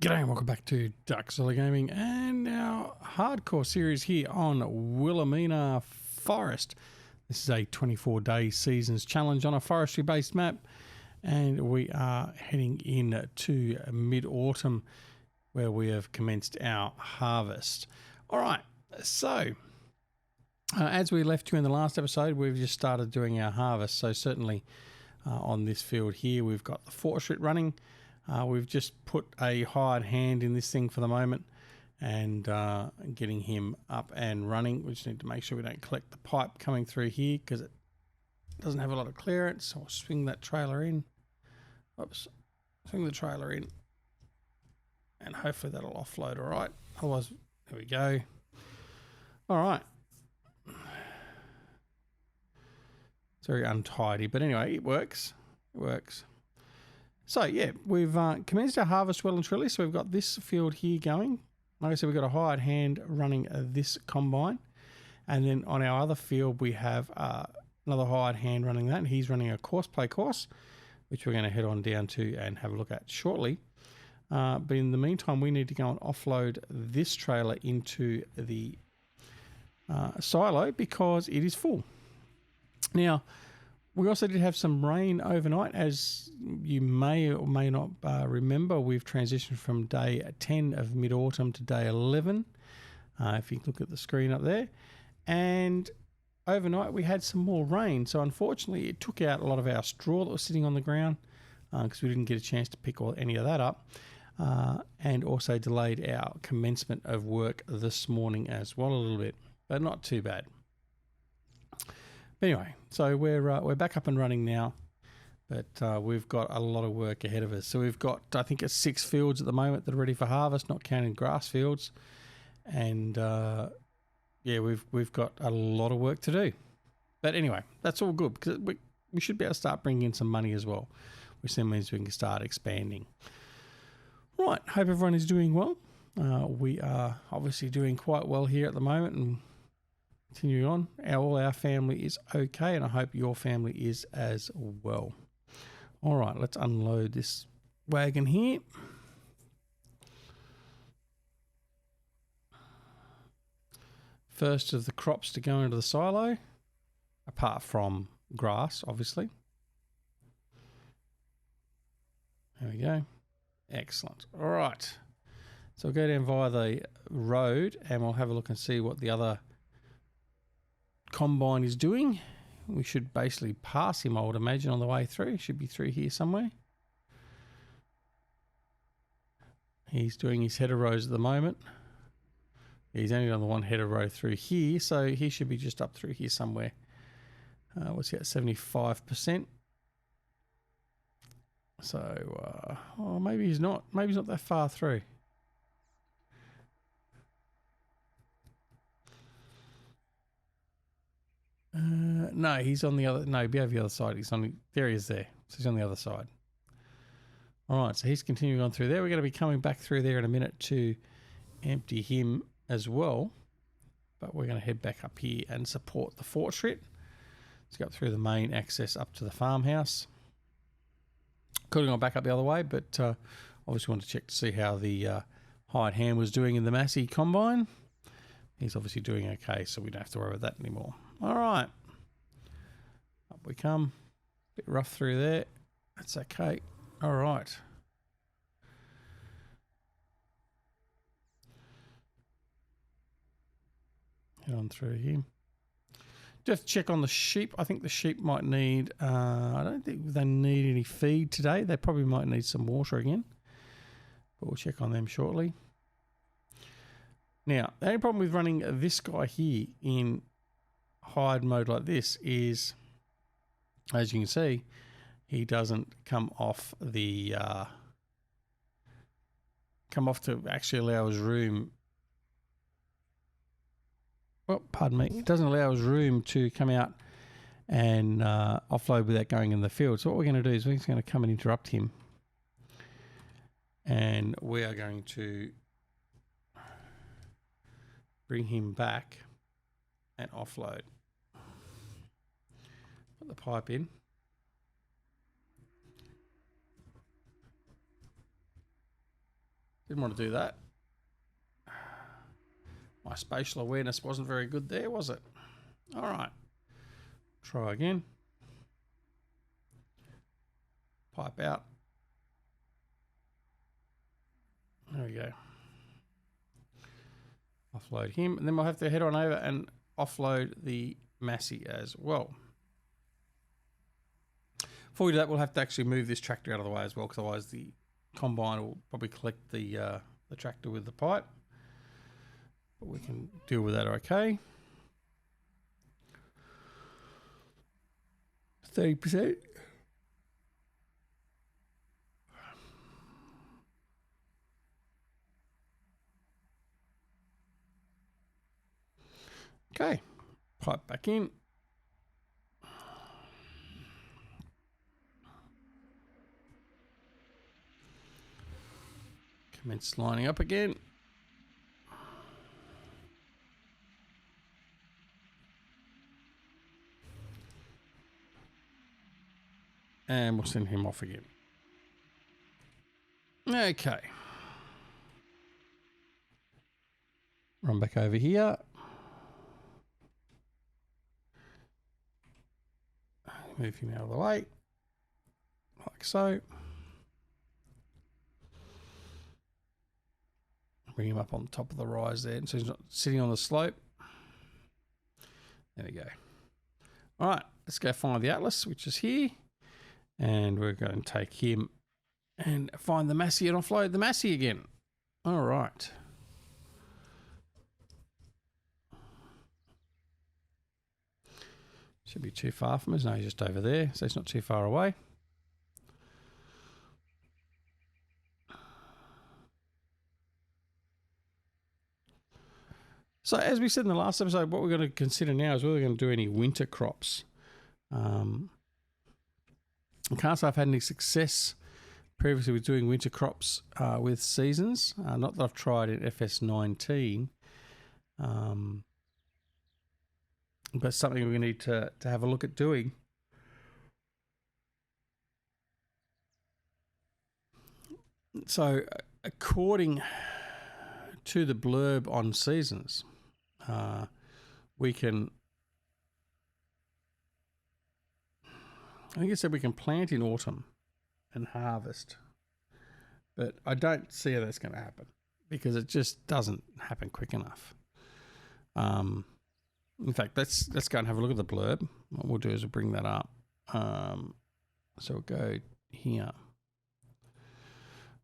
G'day and welcome back to Duckzilla Gaming and our hardcore series here on Willamina Forest. This is a 24-day seasons challenge on a forestry based map, and we are heading into mid-autumn where we have commenced our harvest. Alright, so as we left you in the last episode, we've just started doing our harvest. So certainly on this field here we've got the Forestry running. We've just put a hired hand in this thing for the moment and getting him up and running. We just need to make sure we don't collect the pipe coming through here because it doesn't have a lot of clearance. So I'll swing that trailer in. Oops. Swing the trailer in. And hopefully that'll offload all right. Otherwise, there we go. All right. It's very untidy, but anyway, it works. It works. So yeah, we've commenced our harvest well and truly. So we've got this field here going. Like I said, we've got a hired hand running this combine. And then on our other field, we have another hired hand running that. He's running a course play course, which we're going to head on down to and have a look at shortly. But in the meantime, we need to go and offload this trailer into the silo because it is full. Now, we also did have some rain overnight. As you may or may not remember, we've transitioned from day 10 of mid-autumn to day 11, if you look at the screen up there. And overnight we had some more rain. So unfortunately it took out a lot of our straw that was sitting on the ground because we didn't get a chance to pick any of that up. And also delayed our commencement of work this morning as well a little bit, but not too bad. Anyway, so we're back up and running now, but we've got a lot of work ahead of us. So we've got, I think it's 6 fields at the moment that are ready for harvest, not counting grass fields, and yeah, we've got a lot of work to do. But anyway, that's all good because we should be able to start bringing in some money as well, which then means we can start expanding. Right, hope everyone is doing well. We are obviously doing quite well here at the moment, and continuing on, all our family is okay, and I hope your family is as well. All right, let's unload this wagon here. First of the crops to go into the silo, apart from grass, obviously. There we go. Excellent. All right. So we'll go down via the road and we'll have a look and see what the other combine is doing. We should basically pass him, I would imagine, on the way through. He should be through here somewhere. He's doing his header rows at the moment. He's only on the one header row through here, so he should be just up through here somewhere. What's he at? 75%. So, oh, maybe he's not. Maybe he's not that far through. No, he's on the other. No, be over the other side. He's on. There he is. There. So he's on the other side. All right. So he's continuing on through there. We're going to be coming back through there in a minute to empty him as well. But we're going to head back up here and support the Forestry. Let's go up through the main access up to the farmhouse. Could have gone back up the other way, but obviously wanted to check to see how the hired hand was doing in the Massey combine. He's obviously doing okay, so we don't have to worry about that anymore. All right. Up we come. Bit rough through there. That's okay. All right. Head on through here. Just check on the sheep. I think the sheep might need, I don't think they need any feed today. They probably might need some water again. But we'll check on them shortly. Now, the only problem with running this guy here in hired mode like this is, as you can see, he doesn't come off the, to actually allow his room. Oh, pardon me. It doesn't allow us room to come out and offload without going in the field. So what we're going to do is we're just going to come and interrupt him. And we are going to bring him back and offload. Put the pipe in. Didn't want to do that. My spatial awareness wasn't very good there, was it? All right. Try again. Pipe out. There we go. Offload him. And then we'll have to head on over and offload the Massey as well. Before we do that, we'll have to actually move this tractor out of the way as well, because otherwise the combine will probably collect the tractor with the pipe. But we can deal with that okay. 30%. Okay, pipe back in. Commence lining up again. And we'll send him off again. Okay. Run back over here. Move him out of the way, like so. Bring him up on top of the rise there, so he's not sitting on the slope. There we go. All right, let's go find the Atlas, which is here. And we're going to take him and find the Massey and offload the Massey again. All right. Should be too far from us. No, he's just over there, so it's not too far away. So as we said in the last episode, what we're going to consider now is whether we're going to do any winter crops. I can't say I've had any success previously with doing winter crops with seasons. Not that I've tried in FS19. But something we need to have a look at doing. So, according to the blurb on seasons, we can, I think it said we can plant in autumn and harvest. But I don't see how that's going to happen because it just doesn't happen quick enough. In fact, let's go and have a look at the blurb. What we'll do is we'll bring that up. So we'll go here.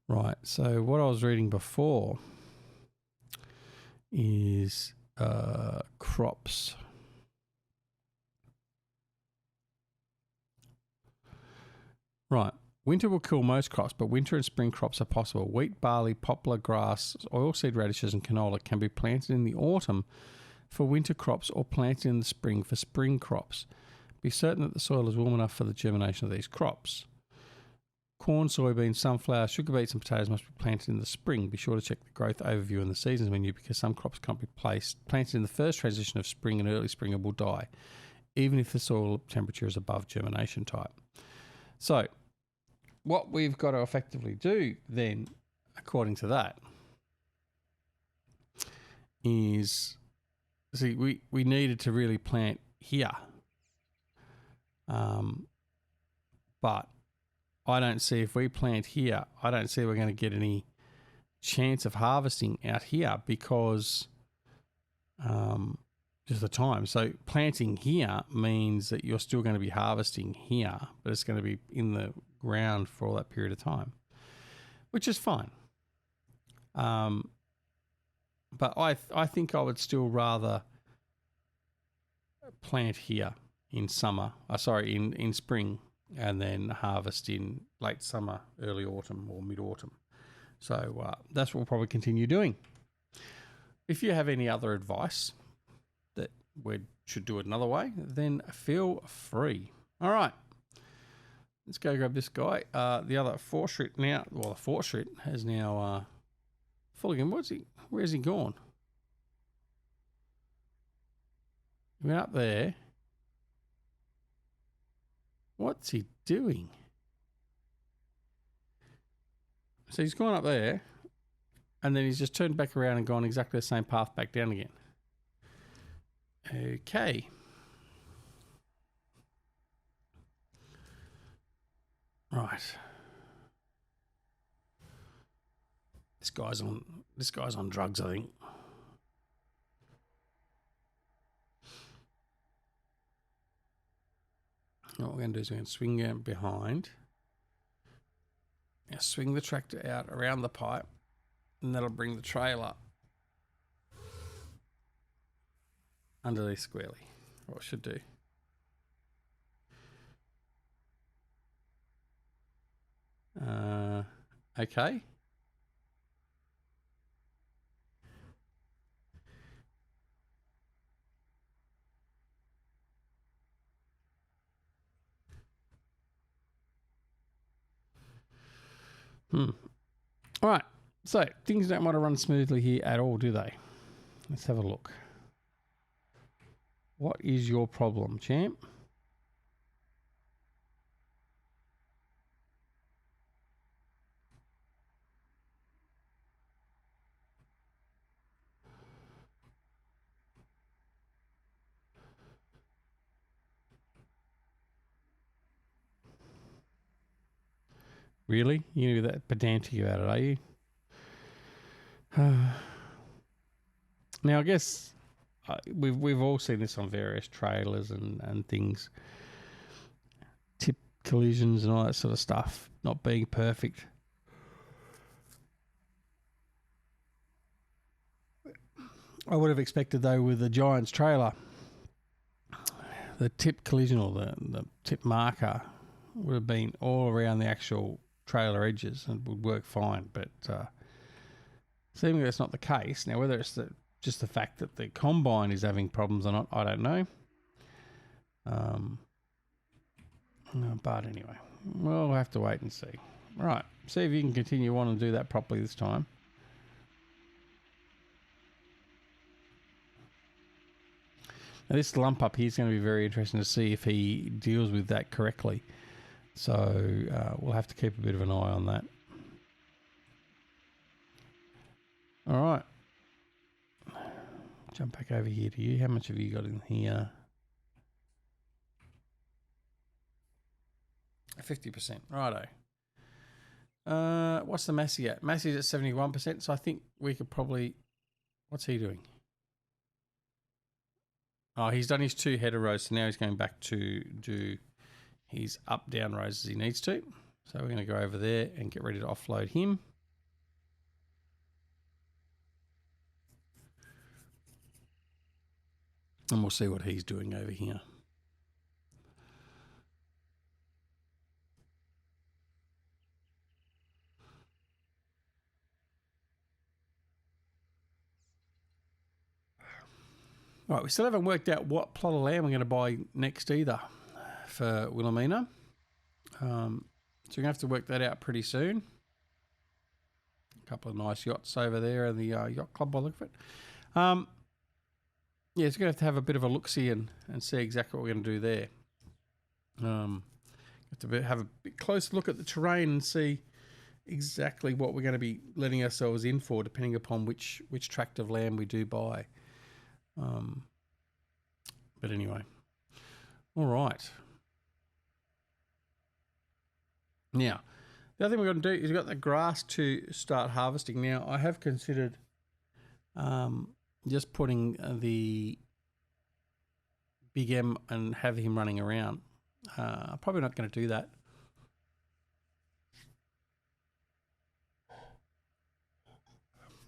Right, so what I was reading before is crops. Right, winter will kill most crops, but winter and spring crops are possible. Wheat, barley, poplar, grass, oilseed radishes and canola can be planted in the autumn for winter crops or planted in the spring for spring crops. Be certain that the soil is warm enough for the germination of these crops. Corn, soybeans, sunflower, sugar beets and potatoes must be planted in the spring. Be sure to check the growth overview in the seasons menu because some crops can't be planted in the first transition of spring and early spring and will die, even if the soil temperature is above germination type. So, what we've got to effectively do then, according to that, is... See, we needed to really plant here. But I don't see if we plant here, I don't see we're going to get any chance of harvesting out here because just the time. So planting here means that you're still going to be harvesting here, but it's going to be in the ground for all that period of time, which is fine. But I think I would still rather plant here in summer, in spring, and then harvest in late summer, early autumn or mid-autumn. So that's what we'll probably continue doing. If you have any other advice that we should do it another way, then feel free. All right. Let's go grab this guy. The other Forestry now, well, the Forestry has now full again. Where's he gone? He went up there. What's he doing? So he's gone up there And then he's just turned back around and gone exactly the same path back down again. Okay. Right. This guy's on drugs, I think. What we're going to do is we're going to swing out behind. Now swing the tractor out around the pipe, and that'll bring the trailer underneath squarely. What it should do. Okay. All right. So things don't want to run smoothly here at all, do they? Let's have a look. What is your problem, champ? Really? You're going to be that pedantic about it, are you? Now, I guess we've all seen this on various trailers and things. Tip collisions and all that sort of stuff not being perfect. I would have expected, though, with the Giants trailer, the tip collision or the tip marker would have been all around the actual trailer edges and would work fine, but seemingly that's not the case. Now, whether it's just the fact that the combine is having problems or not, I don't know. But anyway, we'll have to wait and see. Right, see if you can continue on and do that properly this time. Now, this lump up here is going to be very interesting to see if he deals with that correctly. So we'll have to keep a bit of an eye on that. All right. Jump back over here to you. How much have you got in here? 50%. Righto. What's the Massey at? Massey's at 71%. So I think we could probably... What's he doing? Oh, he's done his 2 header rows. So now he's going back to do his up-down rows as he needs to. So we're going to go over there and get ready to offload him. And we'll see what he's doing over here. Right, we still haven't worked out what plot of land we're going to buy next either for Willamina. So we're going to have to work that out pretty soon. A couple of nice yachts over there in the yacht club by the look of it. Yeah, it's going to have a bit of a look-see and see exactly what we're going to do there. Have to have a bit close look at the terrain and see exactly what we're going to be letting ourselves in for, depending upon which tract of land we do buy. But anyway, all right. Now, the other thing we're going to do is we've got the grass to start harvesting. Now, I have considered just putting the Big M and have him running around. Probably not going to do that.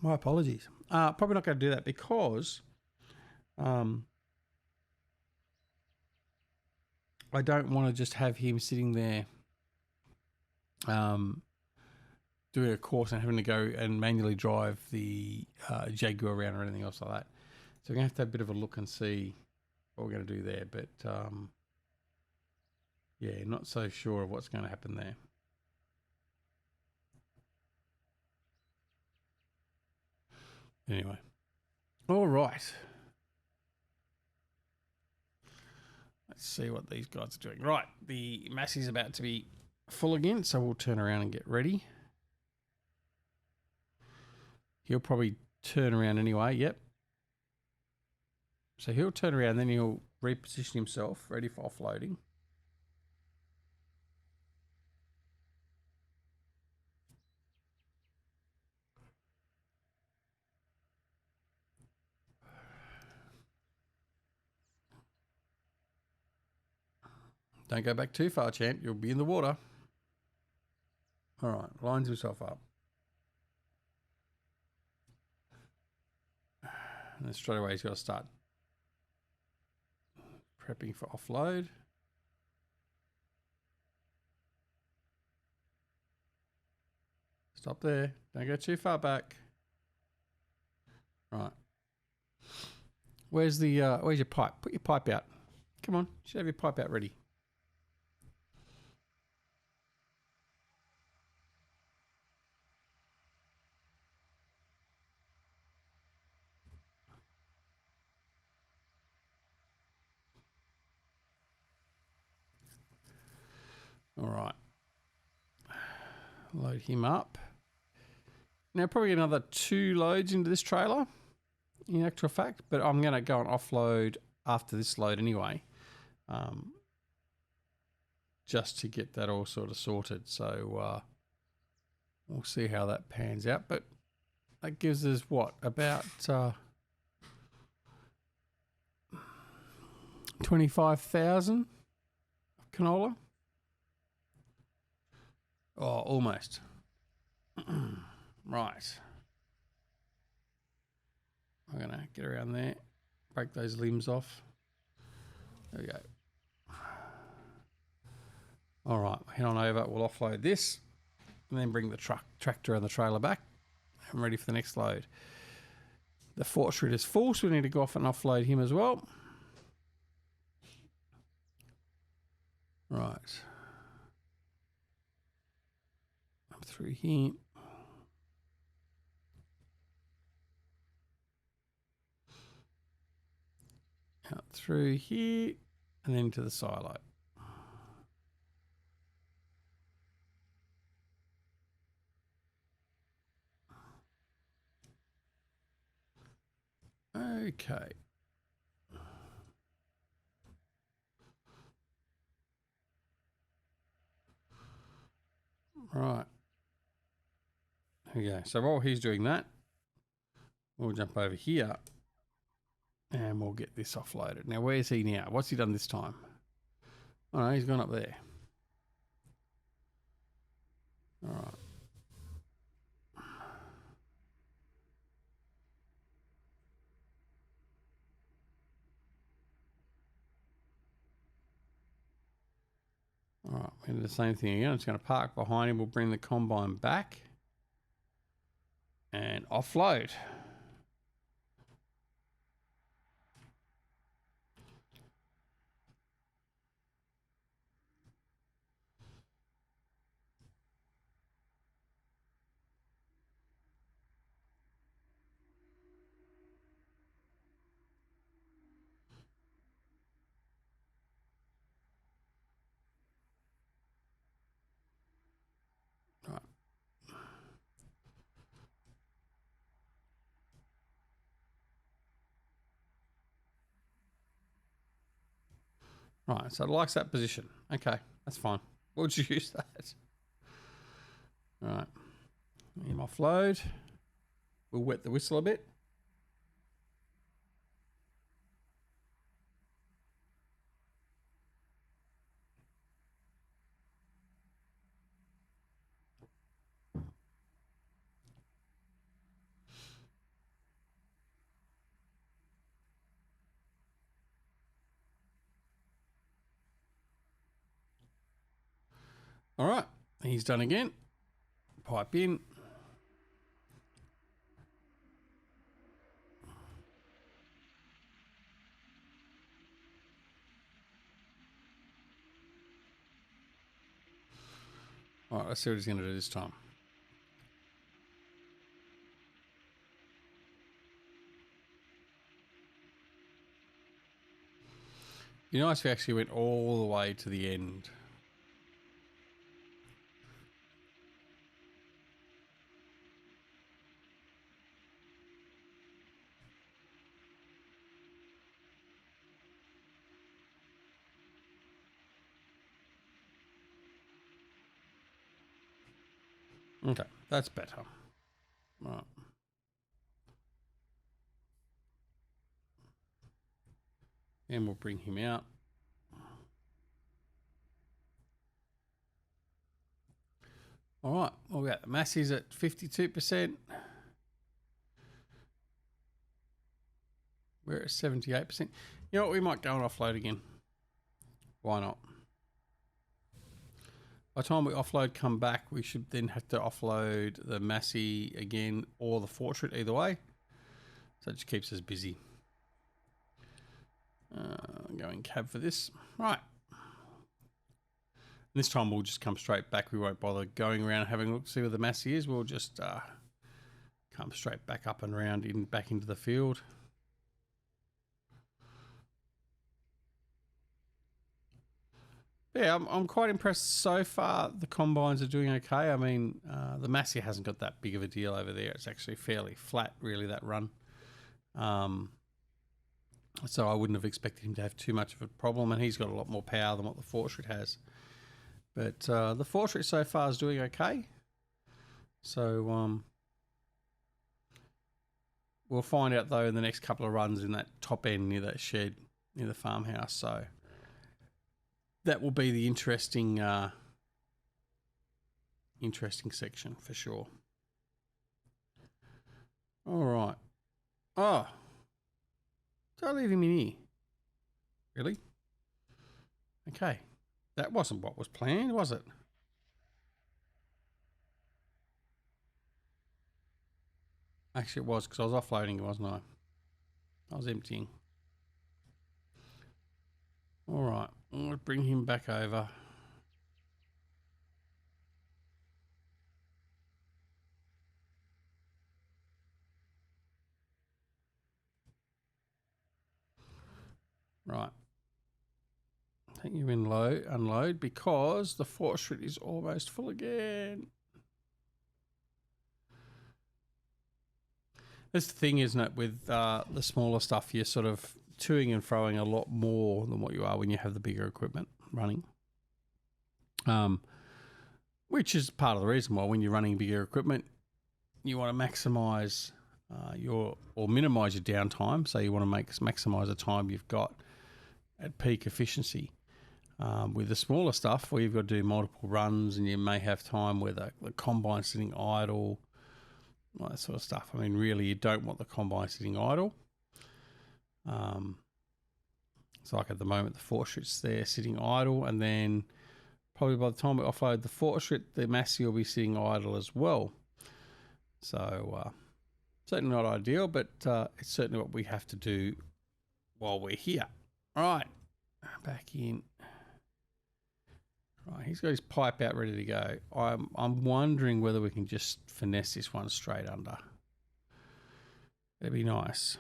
My apologies. Probably not going to do that because I don't want to just have him sitting there doing a course and having to go and manually drive the Jaguar around or anything else like that. So we're going to have a bit of a look and see what we're going to do there. But yeah, not so sure of what's going to happen there. Anyway, all right. Let's see what these guys are doing. Right, the Massey's about to be full again, so we'll turn around and get ready. He'll probably turn around anyway. Yep. So he'll turn around, then he'll reposition himself, ready for offloading. Don't go back too far, champ. You'll be in the water. All right, lines himself up. And then straight away he's got to start prepping for offload. Stop there. Don't go too far back. Right. Where's your pipe? Put your pipe out. Come on, you should have your pipe out ready. All right. Load him up. Now probably another 2 loads into this trailer, in actual fact, but I'm going to go and offload after this load anyway, just to get that all sort of sorted. So we'll see how that pans out, but that gives us what, about 25,000 canola. Oh, almost. Right. I'm going to get around there, break those limbs off. There we go. All right, head on over. We'll offload this and then bring the tractor and the trailer back. I'm ready for the next load. The Forestry is full, so we need to go off and offload him as well. Right. Up through here. Out through here and then to the silo. Okay. Right. Okay, so while he's doing that, we'll jump over here and we'll get this offloaded. Now, where's he now? What's he done this time? Oh, no, he's gone up there. All right. All right, we're going to do the same thing again. I'm just going to park behind him. We'll bring the combine back and offload. Right, so it likes that position. Okay, that's fine. We'll just use that. All right, let him offload. We'll wet the whistle a bit. All right, he's done again. Pipe in. All right, let's see what he's going to do this time. You know, if we actually went all the way to the end. Okay, that's better. Right. And we'll bring him out. All right, well, we got the Massey's at 52%. We're at 78%. You know what, we might go and offload again. Why not? By the time we offload, come back, we should then have to offload the Massey again or the Forestry, either way. So it just keeps us busy. Going cab for this. Right. This time we'll just come straight back. We won't bother going around having a look to see where the Massey is. We'll just come straight back up and round back into the field. Yeah, I'm quite impressed so far. The combines are doing okay. I mean, the Massey hasn't got that big of a deal over there. It's actually fairly flat, really, that run. So I wouldn't have expected him to have too much of a problem, and he's got a lot more power than what the Forestry has. But the Forestry so far is doing okay. So we'll find out, though, in the next couple of runs in that top end near that shed, near the farmhouse. So that will be the interesting section for sure. All right. Oh, did I leave him in here? Really? Okay. That wasn't what was planned, was it? Actually, it was, because I was offloading, wasn't I? I was emptying. All right. I'll bring him back over. Right. Take you in low, unload, because the Forestry is almost full again. That's the thing, isn't it? With the smaller stuff, you're sort of toing and froing a lot more than what you are when you have the bigger equipment running. Which is part of the reason why when you're running bigger equipment, you want to maximise or minimise your downtime. So you want to maximise the time you've got at peak efficiency. With the smaller stuff, where you've got to do multiple runs, and you may have time where the combine's sitting idle, all that sort of stuff. I mean, really, you don't want the combine sitting idle. It's like at the moment, the Forestry's there sitting idle, and then probably by the time we offload the Forestry, the Massey will be sitting idle as well. So certainly not ideal, but it's certainly what we have to do while we're here. All right, back in. Right, he's got his pipe out ready to go. I'm wondering whether we can just finesse this one straight under. That'd be nice.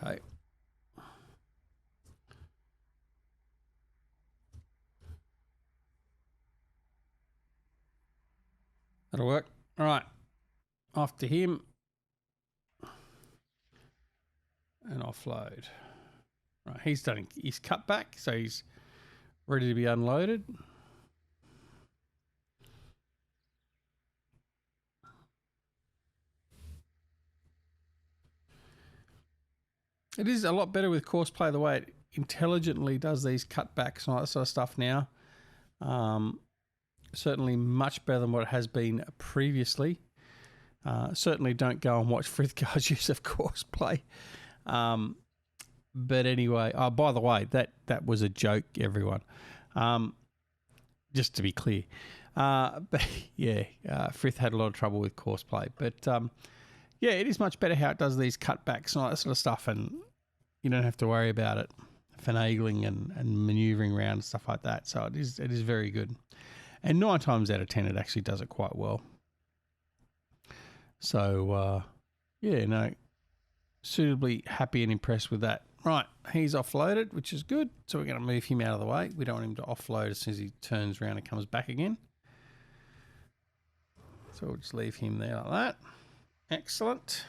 Okay. That'll work. All right. Off to him. And offload. Right, he's done his cut back, so he's ready to be unloaded. It is a lot better with Courseplay, the way it intelligently does these cutbacks and all that sort of stuff now. Certainly much better than what it has been previously. Certainly don't go and watch Frithgard's use of Courseplay. But anyway, by the way, that was a joke, everyone. Just to be clear. But yeah, Frith had a lot of trouble with Courseplay. But yeah, it is much better how it does these cutbacks and all that sort of stuff, and you don't have to worry about it finagling and manoeuvring around and stuff like that. So it is very good. And 9 times out of 10, it actually does it quite well. So, yeah, no, suitably happy and impressed with that. Right, he's offloaded, which is good. So we're going to move him out of the way. We don't want him to offload as soon as he turns around and comes back again. So we'll just leave him there like that. Excellent.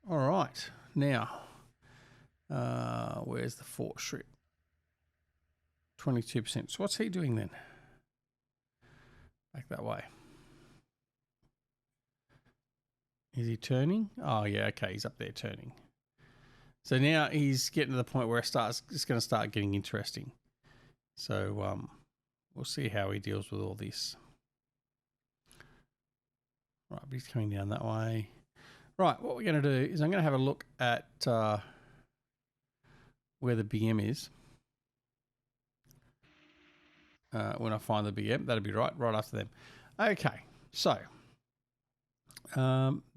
All right, now, where's the Forestry? 22%. So what's he doing then? Back that way. Is he turning? Oh, yeah, okay, he's up there turning. So now he's getting to the point where it's going to start getting interesting. So we'll see how he deals with all this. Right, but he's coming down that way. Right, what we're going to do is I'm going to have a look at where the big M is. When I find the big M, that'll be right after them. Okay, so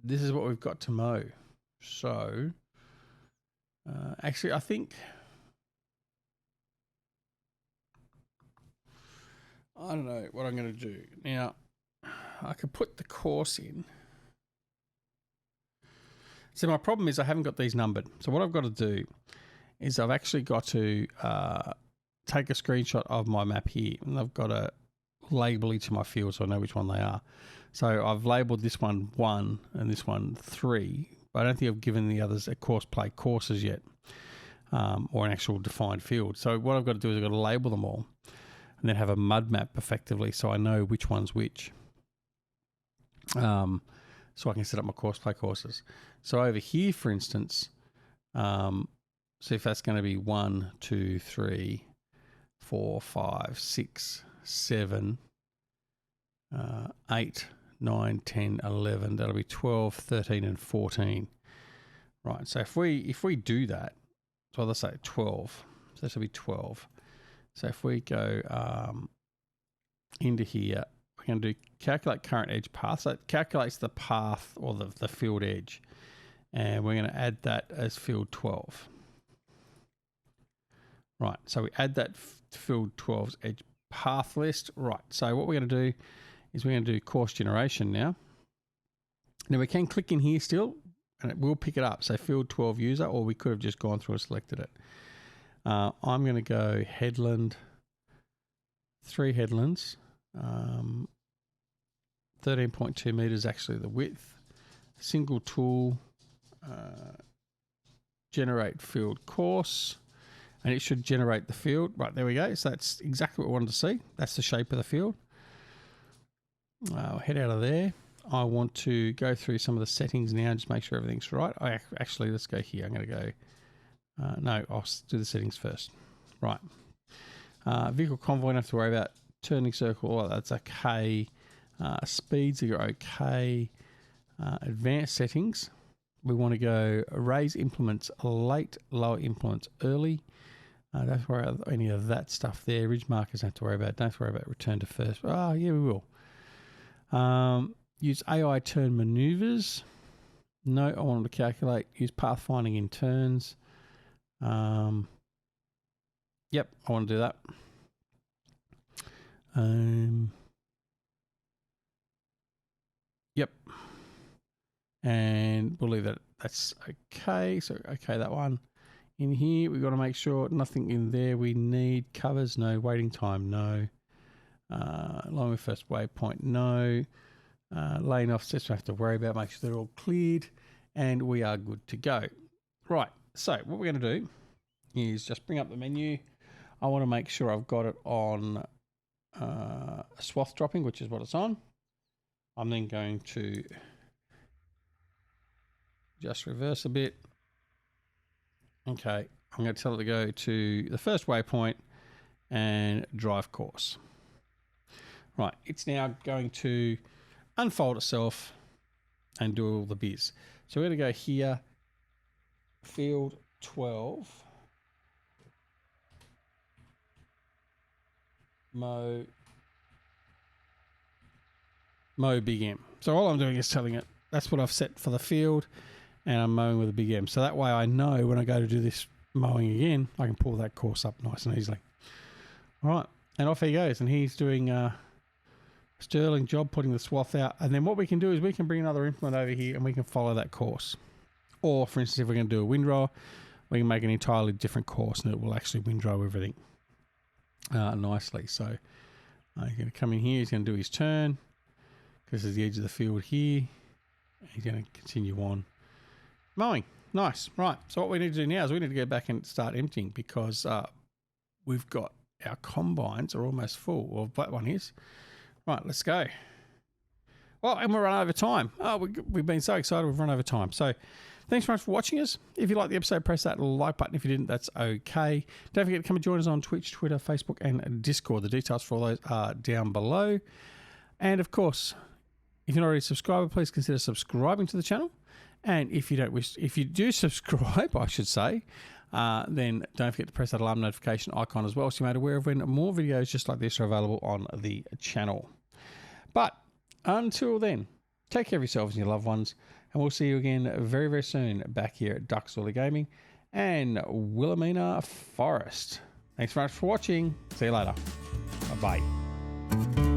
this is what we've got to mow. So actually, I think I don't know what I'm going to do now. I could put the course in. So my problem is I haven't got these numbered. So what I've got to do is I've actually got to take a screenshot of my map here, and I've got to label each of my fields so I know which one they are. So I've labelled this one 1 and this one 3, but I don't think I've given the others a courses yet, or an actual defined field. So what I've got to do is I've got to label them all and then have a mud map effectively so I know which one's which. So I can set up my courses. So over here, for instance, so if that's going to be 1, 2, 3, 4, 5, 6, 7, 8, 9, 10, 11, that'll be 12, 13, and 14. Right, so if we do that, so let's say 12, so this will be 12. So if we go into here, we're going to do calculate current edge path. So it calculates the path or the field edge. And we're going to add that as field 12. Right, so we add that field 12's edge path list. Right, so what we're going to do is we're going to do course generation now. Now we can click in here still, and it will pick it up. So field 12 user, or we could have just gone through and selected it. I'm going to go headland, 3 headlands. 13.2 meters actually the width. Single tool, generate field course, and it should generate the field. Right, there we go. So that's exactly what we wanted to see. That's the shape of the field. I'll head out of there. I want to go through some of the settings now and just make sure everything's right. Actually, let's go here. I'm going to go, no, I'll do the settings first. Right. Vehicle convoy, don't have to worry about. Turning circle, that's okay. Speeds are okay. Advanced settings, we want to go raise implements late, lower implements early. Don't have to worry about any of that stuff there. Ridge markers, don't have to worry about. Don't have to worry about return to first. Oh, yeah, we will. Use AI turn maneuvers. No, I wanted to calculate. Use pathfinding in turns. Yep, I want to do that. Yep. And we'll leave that. That's okay. So, okay, that one. In here, we've got to make sure nothing in there we need. Covers, no. Waiting time, no. Along with first waypoint, no. Lane offsets, we don't have to worry about. Make sure they're all cleared. And we are good to go. Right. So, what we're going to do is just bring up the menu. I want to make sure I've got it on swath dropping, which is what it's on. I'm then going to just reverse a bit. Okay, I'm going to tell it to go to the first waypoint and drive course. Right, it's now going to unfold itself and do all the biz. So we're going to go here, field 12. Mow big M. So all I'm doing is telling it that's what I've set for the field, and I'm mowing with a big M. So that way I know when I go to do this mowing again, I can pull that course up nice and easily. All right, And off he goes, and he's doing a sterling job putting the swath out. And then what we can do is we can bring another implement over here and we can follow that course. Or, for instance, if we're going to do a windrow, we can make an entirely different course and it will actually windrow everything nicely. So he's going to come in here, he's going to do his turn. This is the edge of the field here. He's going to continue on mowing. Nice. Right. So what we need to do now is we need to go back and start emptying because we've got our combines are almost full. Well, that one is. Right, let's go. Well, and we're running over time. Oh, we've been so excited we've run over time. So thanks very much for watching us. If you liked the episode, press that like button. If you didn't, that's okay. Don't forget to come and join us on Twitch, Twitter, Facebook, and Discord. The details for all those are down below. And of course, if you're not already a subscriber, please consider subscribing to the channel. And if you do subscribe, I should say, then don't forget to press that alarm notification icon as well, so you're made aware of when more videos just like this are available on the channel. But until then, take care of yourselves and your loved ones, and we'll see you again very, very soon back here at Ducksorley Gaming and Willamina Forest. Thanks very much for watching. See you later. Bye-bye.